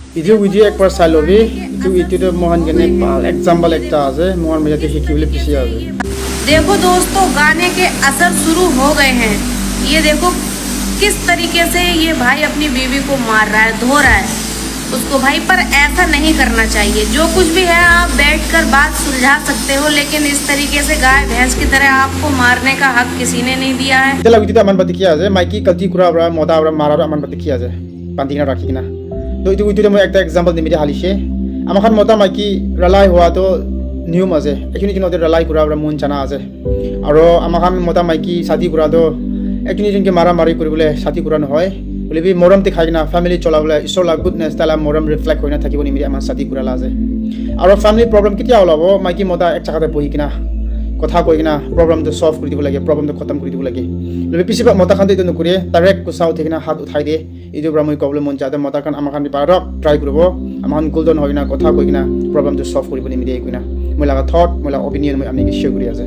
इधर वीडियो एक बार साइलो भी इधर तो मोहन के ने पाल एग्जाम्पल एक ता आजे मोहन में जाते ही किवले पीछे आजे देखो दोस्तों गाने के असर शुरू हो गए हैं। ये देखो किस तरीके से ये भाई अपनी बीवी को मार रहा है, धो रहा है उसको भाई। पर ऐसा नहीं करना चाहिए। जो कुछ भी है आप बैठकर बात सुलझा सकते हो, लेकिन इस तरीके से गाय भैंस की तरह आपको मारने का हक किसी ने नहीं दिया है। इधर लगी तो अमन बत्ती किया आजे माइकी कल्ती कुरा बरा मोदा बरा मारा बरा अमन बत्ती किया आजे पांती ना रखी ना तो इधर मैं एक एग्जाम्पल दे मेरे हाली से अमखान मोदा माइकी रलाई हुआ तो नियम आजे एकनी जिन उधर रलाई कुरा बरा मुन चना आजे और अमखान मोदा माइकी शादी कुरा तो एकनी जिन के मारा मारी करी बोले शादी कुरा न होय बोले भी मरम ते खाइना फैमिली चला बोले इसोला गुडनेस ताला मरम रिफ्लेक्ट होइना থাকিব নি আমার শাদি कुरा लाजे और फैमिली प्रॉब्लम केতিয়া ওলাব মাইকি মোদা এক জায়গাতে বহি কিনা কথা কই কিনা प्रॉब्लम तो सॉल्व কৰি দিব লাগে प्रॉब्लम तो खत्म কৰি দিব লাগে লবে পিছে মোদা খান তো নকৰে ডাইৰেক্ট কুসা উঠে কিনা হাত উঠাই দিয়ে ইদু ব্ৰাহ্মই কবলে মন যাতে মোদা খান আমাখান পাৰক ট্ৰাই কৰিব আমাখান গোল্ডন হয় না কথা কই কিনা प्रॉब्लम तो सॉल्व কৰিব নি মিডিয়া কইনা মই লাগা থট মই লাগা অপিনিয়ন মই আমি কি শেয়ার কৰি আছে